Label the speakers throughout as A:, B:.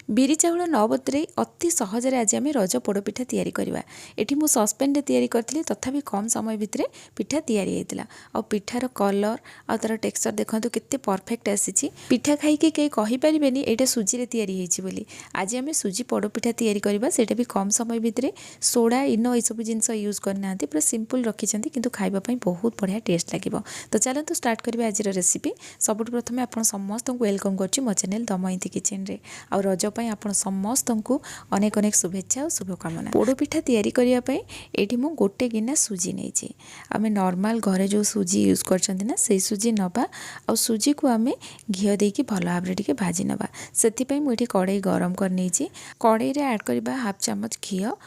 A: बिरी चाउल न बतुराई अति सहज आज आम रज पोड़पिठा तैयारी करवा। एठी मु सस्पेन तैयारी करी तथापि कम समय भितर पिठा तैयारी होता। आ पिठार कलर आ तार टेक्सचर देखो केते परफेक्ट आसी। पिठा खाई कहीं कहींपारे यहाँ सुजी रे तैयारी होइछि बोली। आज आम सुजी पोड़पिठा तैयारी करवा, सेटा भी कम समय भितर। सोडा इनो ये सब जिनस यूज करना पूरा सिंपल रखिंट किंतु खाइबापी बहुत बढ़िया टेस्ट लगे। तो चलते स्टार्ट करिए आज रेसिपी। सबुठ प्रथम आप समस्त को वेलकम करछि मो चैनल दमयंती किचन रे। आ रज पई आपण समस्त को अनेक अनेक शुभेच्छा और शुभकामना। पोड़पिठा तैयारी करिया पई एठी मु गोटे गिना सुजी नैछि। आमे नॉर्मल घरे जो सुजी यूज करछन्ती ना से सुजी नबा आ सुजी को आमे घियो देकी भलो भाबरे टिके भाजी नबा। सेति पई मु एठी कढ़ाई गरम कर नैछि। कढ़ाई रे ऐड करबा हाफ चम्मच घियो।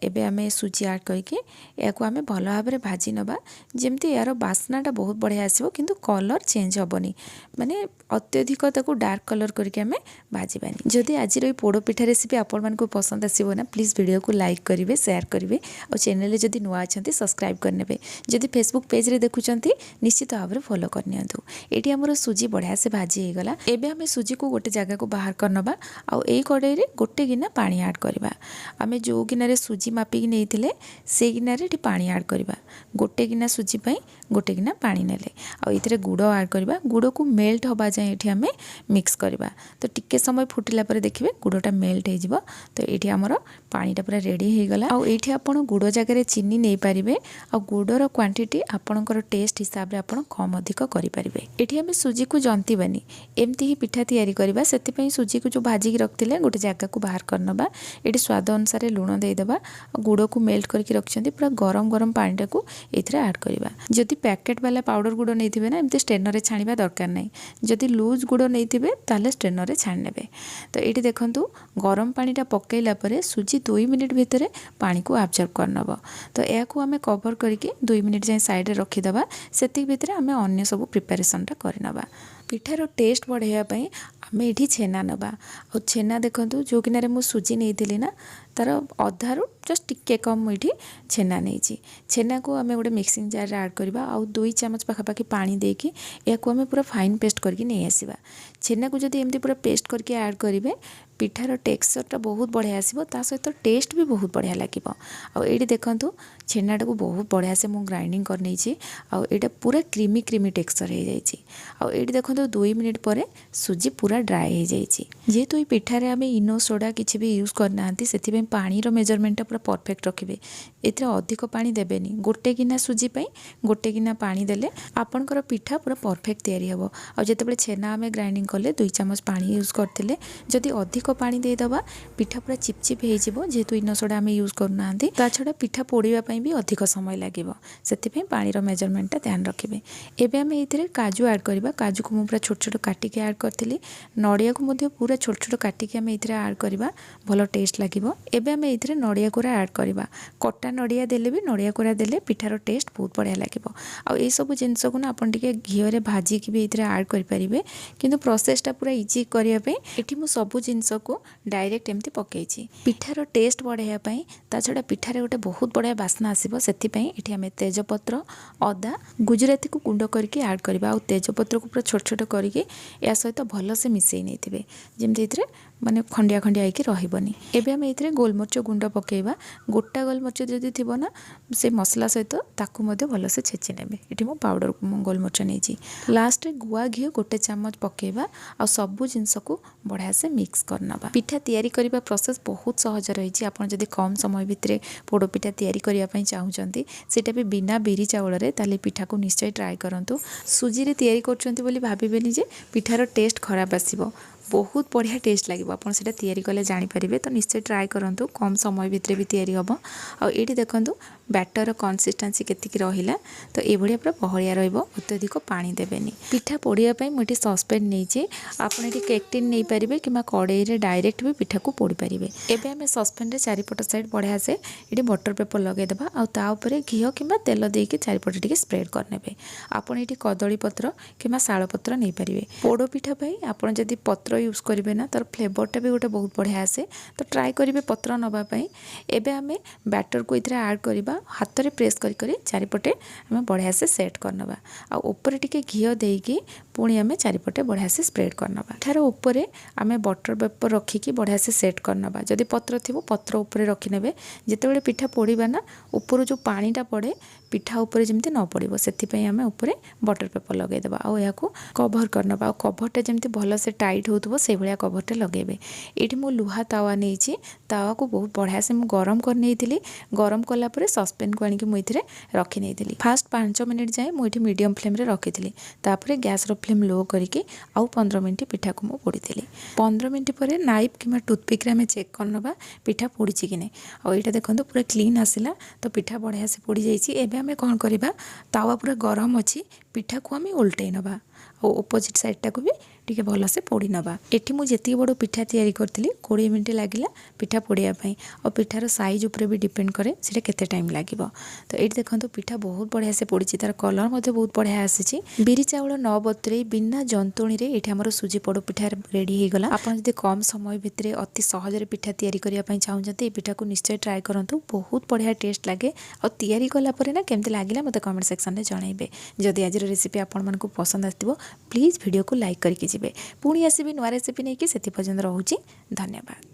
A: एबे आमे सुजी ऐड करके याको आमे भलो भाबरे भाजी नबा जेमती यार बास्नाटा बहुत बढ़िया आसीबो किंतु कलर चेंज होबनी, माने अत्यधिक ताको डार्क कलर करके आमे भाजीबानी। जदि आज रो पोड़पिठा रेसिपी आपण मानको पसंद आसीबो ना प्लीज वीडियो को लाइक करिवे, शेयर करिवे और चैनल जदि नुआ अछंती सब्सक्राइब करनेबे। जदि फेसबुक पेज रे देखुचंती निश्चित भाबरे फॉलो करनियंतु। एटी हमरो सुजी बढ़िया से भाजी हे गला। एबे आमे सुजी को गोटे जगह को बाहर करनबा आ एई कढ़ाई रे गोटे गिना पानी ऐड करबा। आमे जो गिना रे सुजी मापिक नैथिले से गिना रे पानी ऐड करबा। गोटे गिना सुजी पई गोटे गिना पानी नेले आ इतरे गुड़ ऐड करबा। गुड़ को मेल्ट होबा जाय एठी हमें मिक्स करबा। तो टिके समय फुटिला परे देखिबे गुड़टा मेल्ट हे जिवो। तो एठी हमरो पानीटा पूरा रेडी हे गला। आ एठी आपण गुड़ जगह रे चीनी नै पारिबे आ गुड़र क्वांटिटी आपणकर टेस्ट हिसाब रे आपण कम अधिक करि पारिबे। एठी हमें सुजी को जंतीबानी, एमती ही पिठा तैयारी करबा। सेति पई सुजी को जो भाजी के रखतिले गोटे जगह को बाहर करनबा। एठी स्वाद अनुसार लूण दे देबा। गुड़ को मेल्ट करके रखछन्ती पूरा गरम गरम पानीटा को एथिरे ऐड करबा। जदि पैकेट वाला पाउडर गुड़ नैथिबे ना एमती स्ट्रेनर रे छाणीबा दरकार नै। जदि लूज गुड़ नैथिबे ताले स्ट्रेनर रे छाणी नेबे। तो एठी देखंतु गरम पानीटा पकेइला परे सुजी 2 मिनिट भितरे पानी को एब्जॉर्ब करनबो। तो या को हमें कवर करके 2 मिनिट जाय साइड रे रखि दबा। सेति भितरे हमें अन्य सब प्रिपरेशनटा करनबा। पिठार टेस्ट बढ़ाइया पई आमे एठी छेना नबा। और छेना देखंतु जो किनारे मु सुजी नैथिली ना तार अधारू जस्ट टिके कम एठी छेना नैछि। छेना को आमे गोटे मिक्सिंग जार रे ऐड करबा। आ 2 चम्मच पाखापाखि पानी देकी याको आमे पूरा फाइन पेस्ट करके नै आसीबा। छेना को जदि एमती पूरा पेस्ट करके ऐड करिवे पिठार टेक्सचरटा बहुत बढ़िया आसीबो, ता सहित टेस्ट भी बहुत बढ़िया लागिबो। आ एठी देखंतु छेनाटा को बहुत बढ़िया से मु ग्राइंडिंग कर नैछि। आ एटा पूरा क्रीमी क्रीमी टेक्सचर हे जाइछि। आ एठी देखंतु 2 मिनिट परे सुजी पूरा ड्राई हे जाइछि। जेहेतु ए पिठारे आमे इनो सोडा किछि भी यूज करनांती सेति पे पानी रो मेजरमेंटटा पूरा परफेक्ट रखिबे। एथिरे अधिक पानी देबेनी। गोटे गिना सुजी पई गोटे गिना पानी देले आपनकर पिठा पूरा परफेक्ट तैयारी हबो। आ जेतेबेले छेना आमे ग्राइंडिंग करले 2 चम्मच पानी यूज करथिले। जदि अधिक पानी दे दबा पिठा पूरा चिपचिप हे जिवो। जेहेतु इनो सोडा आमे यूज करनांती ता छडा पिठा पोड़ीबा पई भी अधिक समय लागिवो। सेति पे पानी रो मेजरमेंटटा ध्यान रखिबे। एबे आमे एथिरे काजू ऐड करबा। काजू को मु पूरा छोट छोट काटी के ऐड करथिली। नडिया को मध्ये पूरा छोट छोट काटी के आमे एथिरे ऐड करबा, भलो टेस्ट लागिवो। एबे आमे एथिरे नडिया कोरा ऐड करबा। कटा नडिया देले भी नडिया कोरा देले पिठार टेस्ट बहुत बढ़िया लागिवो। आ ए सब जिंस को ना आपण टिके घियो रे भाजी के भी एथिरे ऐड करि परिबे। किंतु प्रोसेसटा पूरा इजी करिया पे एठी मु सब जिंस को डायरेक्ट एमती पकेइछि। पिठार टेस्ट बढ़ाइया पई ता छडा पिठारे गोटे बहुत बढ़िया बास्ना आसीबो। सेति पई एठी हमें तेजपत्र, अदा, गुजराती को गुंड करके ऐड करबा। आ तेजपत्र को पूरा छोट छोट करके या सहित भलो से मिसई नैथिबे जेमती एथिरे माने खंडिया खंडिया आइके रहिबनी। एबे हम एथिरे गोलमरिच गुंड पकेइबा। गोटा गोलमरिच जदि थिबो ना से मसला सहित ताकू मध्ये भलो से छेची नेबे। एठी मो पाउडर गोलमरिच नैछि। लास्ट रे गुआ घियो गोटे चम्मच पकेइबा। आ सब जिंस को बढ़िया से मिक्स करनबा। पिठा तैयारी करिबा प्रोसेस बहुत सहज रहिछि। आपण जदि कम समय भितरे पोड़ो पिठा तैयारी करिया पई चाहुचंती सेटा भी बिना बिरी चाउल रे ताले पिठा को निश्चय ट्राई करंतु। सुजी रे तैयारी करचंती बोली भाबिबेनी जे पिठार टेस्ट खराब आसीबो। बहुत बढ़िया टेस्ट लगे। आपड़ से तैयारी कले जानीपारे। तो निश्चय ट्राए करूँ, कम समय भितर भी तैयारी हम। आठी देखूँ बैटर कंसिस्टेंसी केतिकी रहिला। तो ये पूरा बहलिया रहिबो, अत्यधिक पानी देबेनी। पिठा पोड़िया मुझे सस्पेन नहीं आपड़ ये केकटिन नहीं पारे कि कड़ाई रे डायरेक्ट भी पिठा को पोड़ी पारे। एबे हमें सस्पेन रे चारिपट साइड बढ़िया से ये बटर पेपर लगेदेबा। आउे घीओ कि तेल देके चारिपटे टिके स्प्रेड करने। आपड़ ये कदली पत्र कि शाल पत्र नहीं पारे। पोड़ पिठा आपड़ जदि पत्र यूज करेंगे ना तार फ्लेवरटा भी गोटे बहुत बढ़िया आसे। तो ट्राए करेंगे पत्र नापी। एबे आमे बैटर को इधर ऐड करवा हाथ में प्रेस करी चारिपटे आम बढ़िया से सेट करनवा। आपर टिके घी देकी पुणी आम चारिपटे बढ़िया से स्प्रेड करनवा। ठार उपरे आम बटर पेपर रखिकी बढ़िया से सेट करनवा। जदि पत्र थी पत्र उपरे रखिने जिते पिठा पोड़ा ना ऊपर जो पानीटा पड़े पिठा उपरे जमी न पड़ो से आम उपरे बटर पेपर लगेदेवा। या कभर करनवा। कभरटा जमी भल से टाइट हो से भाया कभरटा लगेबे। ये मु लुहा तावा नहीं तावा को बहुत बढ़िया से गरम कर नहीं गरम कलापर सस्पेन को आनिक मुझे रखी नहीं। फास्ट 5 मिनिट जाए मुझे मीडियम फ्लेम रे रखी तापर गैस रो फ्लेम लो करके आउ 15 मिनट पिठा को मुझे पोड़ी 15 मिनट पर नाइफ कि टूथपिक आम चेक करनवा पिठा पोड़ी कि नहीं। आईटा देखो पूरा क्लीन आसला तो पिठा बढ़िया से पोड़ी जाइए। आम कौन करवा तावा पूरा गरम अच्छी पिठा को आम उल्टे नवा और ओपोजिट साइडटा को भी टिके भल से पोड़ी नवा। एठी मु जेती बड़ पिठा तैयारी करथिली 20 मिनिट लागिला पिठा पोड़िया पई और पिठार साइज ऊपर भी डिपेंड करे सेटा केते टाइम लागिवो। तो एठी देखंतु पिठा बहुत बढ़िया से पोड़ी तार कलर मध्ये बहुत बढ़िया आसी। बिरी चाउल न बतुरे बिना जंतुणी रे एठी हमर सुजी पोड़ पिठा रेडी हो गला। आपन जदि कम समय भितरे अति सहज रे पिठा तैयारी करिया पई चाहुचंती पिठा को निश्चय ट्राई करंतु। बहुत बढ़िया टेस्ट लागे और तैयारी कला परे ना केमते लागिला मते कमेंट सेक्शन रे जणाइबे। जदि आज रेसिपी आपण मानकु पसंद आस्तिबो प्लीज वीडियो को लाइक करके जिबे। पुणी आसीबे नुआ रेसिपी नहीं कि सेति पर्यंत रहूची। धन्यवाद।